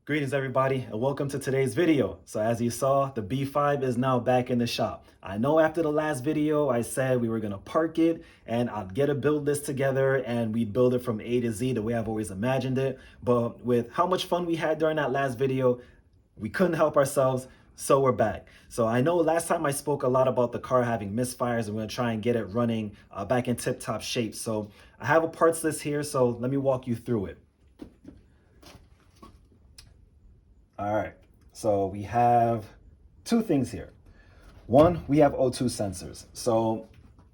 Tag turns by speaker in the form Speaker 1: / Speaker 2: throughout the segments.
Speaker 1: Greetings everybody and welcome to today's video. So as you saw, the B5 is now back in the shop. I know after the last video I said we were gonna park it and I'd get a build list together and we'd build it from A to Z the way I've always imagined it. But with how much fun we had during that last video, we couldn't help ourselves, so we're back. So I know last time I spoke a lot about the car having misfires and we're gonna try and get it running back in tip-top shape. So I have a parts list here, so let me walk you through it. All right, so we have two things here. One, we have O2 sensors. So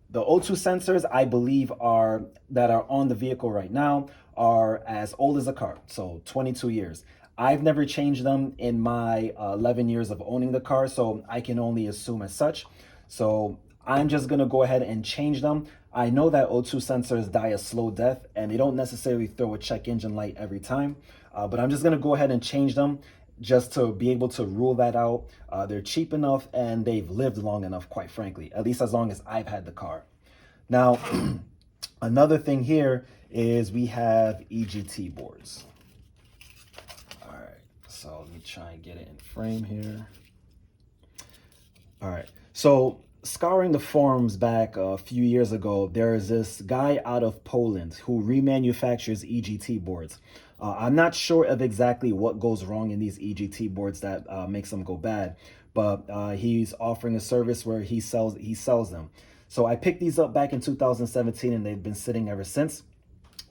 Speaker 1: the O2 sensors I believe that are on the vehicle right now are as old as a car, so 22 years. I've never changed them in my 11 years of owning the car, so I can only assume as such. So I'm just gonna go ahead and change them. I know that O2 sensors die a slow death and they don't necessarily throw a check engine light every time, but I'm just gonna go ahead and change them just to be able to rule that out. They're cheap enough and they've lived long enough, quite frankly, at least as long as I've had the car. Now, another thing here is we have EGT boards. All right, so let me try and get it in frame here. All right, so scouring the forums back a few years ago, there is this guy out of Poland who remanufactures EGT boards. I'm not sure of exactly what goes wrong in these EGT boards that makes them go bad, but he's offering a service where he sells them. So I picked these up back in 2017 and they've been sitting ever since.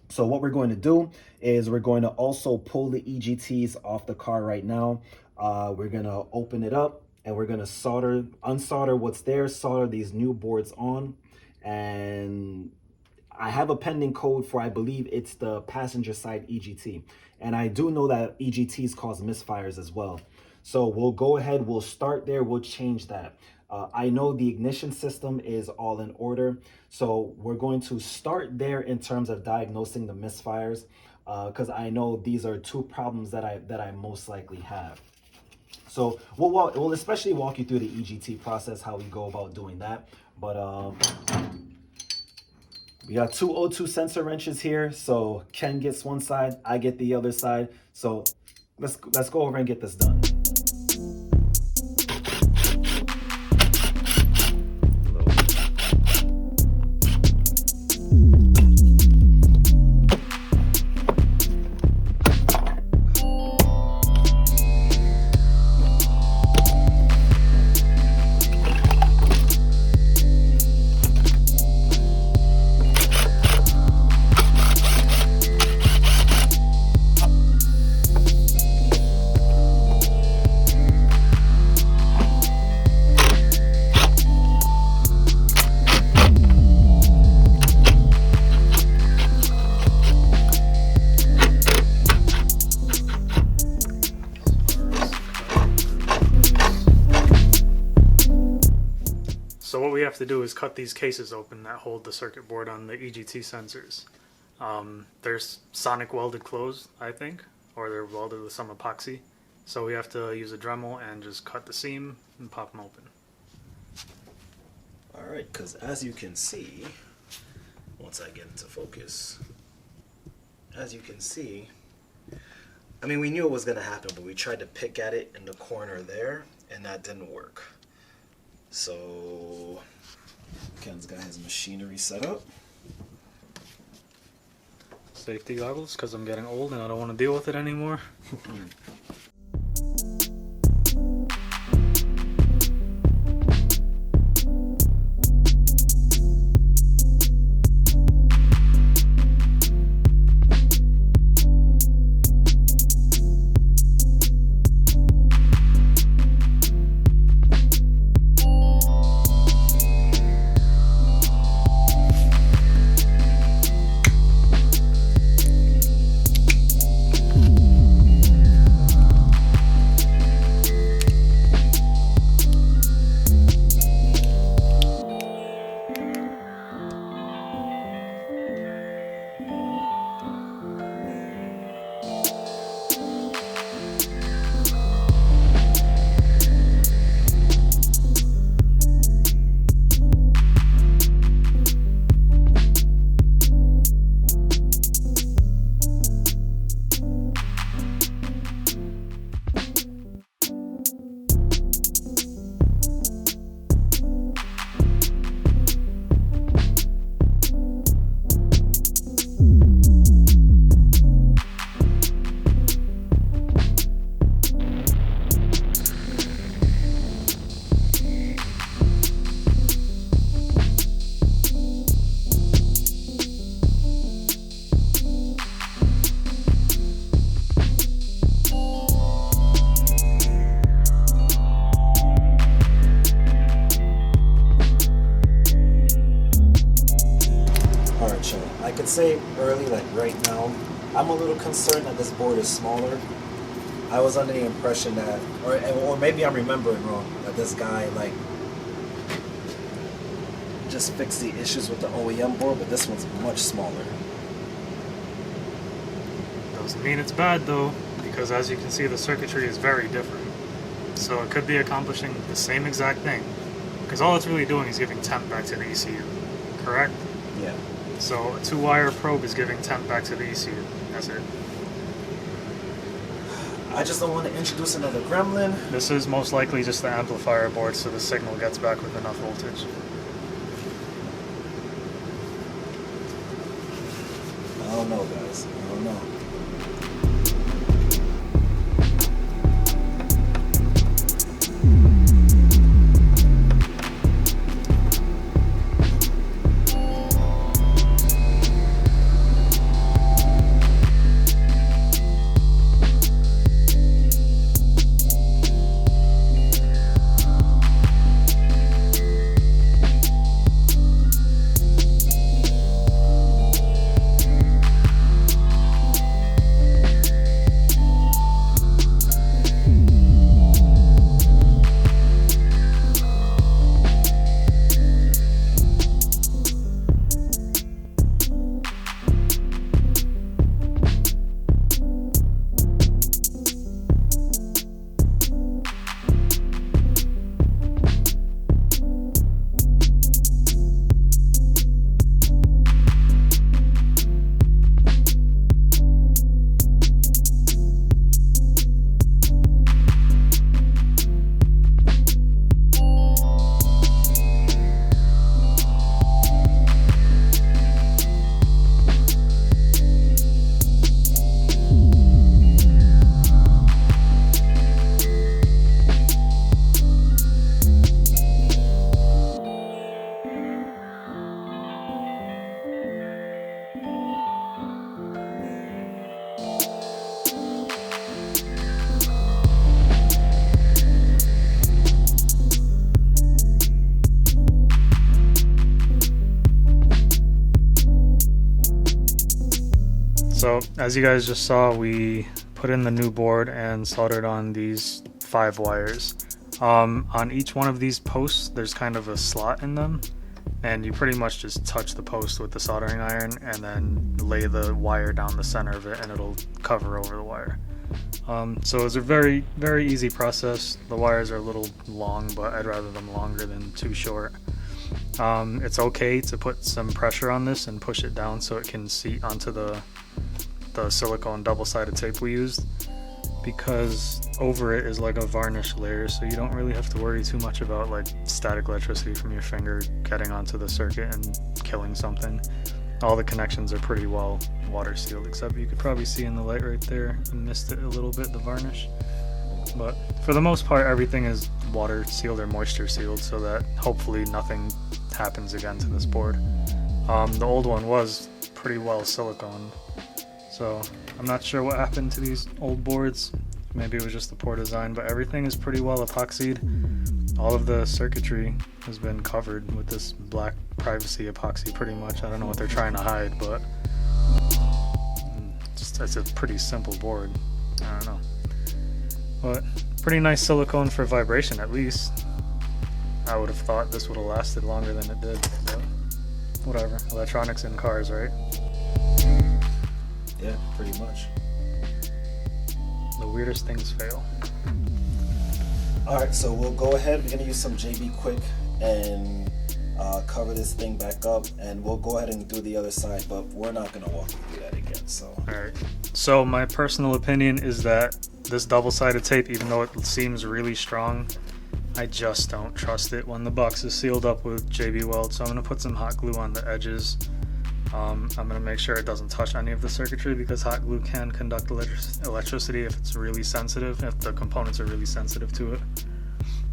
Speaker 1: So what we're going to do is we're going to also pull the EGTs off the car right now. We're going to open it up and we're going to unsolder what's there, solder these new boards on, and I have a pending code for, I believe it's the passenger side EGT. And I do know that EGTs cause misfires as well. So we'll go ahead, we'll start there, we'll change that. I know the ignition system is all in order. So we're going to start there in terms of diagnosing the misfires, because I know these are two problems that I most likely have. So we'll especially walk you through the EGT process, how we go about doing that. But we got two O2 sensor wrenches here. So Ken gets one side, I get the other side. So let's go over and get this done.
Speaker 2: So what we have to do is cut these cases open that hold the circuit board on the EGT sensors. They're sonic welded closed, I think, or they're welded with some epoxy. So we have to use a Dremel and just cut the seam and pop them open.
Speaker 1: All right, because as you can see, once I get into focus, as you can see, I mean, we knew it was going to happen, but we tried to pick at it in the corner there, and that didn't work. So Ken's got his machinery set up.
Speaker 2: Safety goggles, because I'm getting old and I don't want to deal with it anymore.
Speaker 1: early, like right now, I'm a little concerned that this board is smaller. I was under the impression that, or maybe I'm remembering wrong, that this guy like just fixed the issues with the OEM board, but this one's much smaller.
Speaker 2: Doesn't mean it's bad though, because as you can see, the circuitry is very different. So it could be accomplishing the same exact thing, because all it's really doing is giving temp back to the ECU, correct?
Speaker 1: Yeah.
Speaker 2: So a 2-wire probe is giving temp back to the ECU. That's it.
Speaker 1: I just don't want to introduce another gremlin.
Speaker 2: This is most likely just the amplifier board, so the signal gets back with enough voltage.
Speaker 1: I don't know, guys. I don't know.
Speaker 2: So as you guys just saw, we put in the new board and soldered on these 5 wires. On each one of these posts, there's kind of a slot in them, and you pretty much just touch the post with the soldering iron and then lay the wire down the center of it, and it'll cover over the wire. So it's a very, very easy process. The wires are a little long, but I'd rather them longer than too short. It's okay to put some pressure on this and push it down so it can seat onto the silicone double-sided tape we used, because over it is like a varnish layer, so you don't really have to worry too much about like static electricity from your finger getting onto the circuit and killing something. All the connections are pretty well water sealed, except you could probably see in the light right there, I missed it a little bit, the varnish. But for the most part, everything is water sealed or moisture sealed, so that hopefully nothing happens again to this board. The old one was pretty well silicone, so I'm not sure what happened to these old boards. Maybe it was just the poor design, but everything is pretty well epoxied. All of the circuitry has been covered with this black privacy epoxy pretty much. I don't know what they're trying to hide, but it's a pretty simple board. I don't know. But pretty nice silicone for vibration, at least. I would have thought this would have lasted longer than it did, but whatever. Electronics in cars, right?
Speaker 1: Yeah, pretty much.
Speaker 2: The weirdest things fail.
Speaker 1: Alright, so we'll go ahead. We're going to use some JB Quick and cover this thing back up, and we'll go ahead and do the other side, but we're not going to walk you through that again. So.
Speaker 2: Alright, so my personal opinion is that this double-sided tape, even though it seems really strong, I just don't trust it when the box is sealed up with JB Weld, so I'm going to put some hot glue on the edges. I'm going to make sure it doesn't touch any of the circuitry, because hot glue can conduct electricity if it's really sensitive, if the components are really sensitive to it.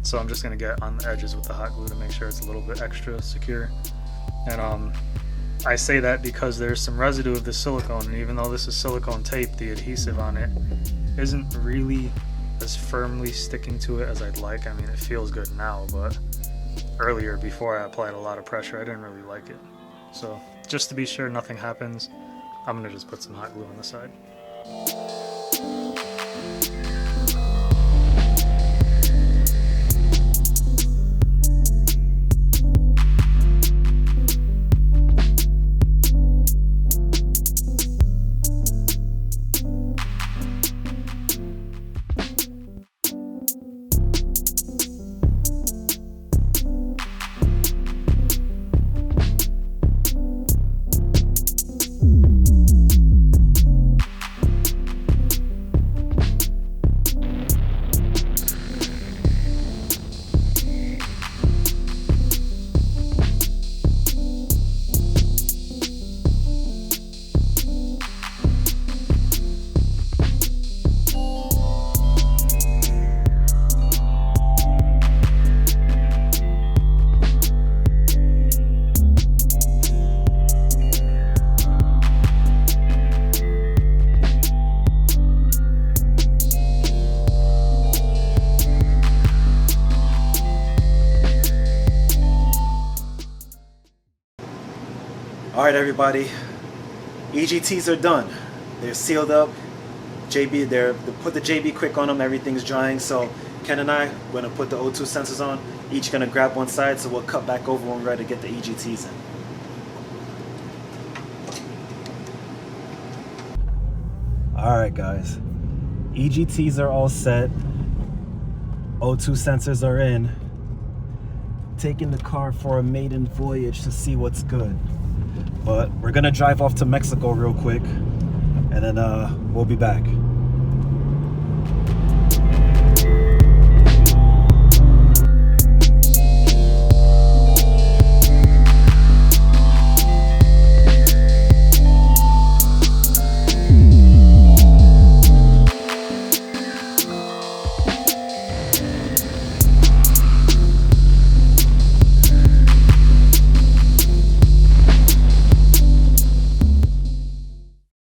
Speaker 2: So I'm just going to get on the edges with the hot glue to make sure it's a little bit extra secure. And I say that because there's some residue of the silicone, and even though this is silicone tape, the adhesive on it isn't really as firmly sticking to it as I'd like. I mean, it feels good now, but earlier, before I applied a lot of pressure, I didn't really like it. So just to be sure nothing happens, I'm gonna just put some hot glue on the side.
Speaker 1: All right, everybody. EGTs are done. They're sealed up. They put the JB quick on them. Everything's drying. So Ken and I, we're gonna put the O2 sensors on. Each gonna grab one side. So we'll cut back over when we're ready to get the EGTs in. All right, guys. EGTs are all set. O2 sensors are in. Taking the car for a maiden voyage to see what's good. But we're gonna drive off to Mexico real quick, and then we'll be back.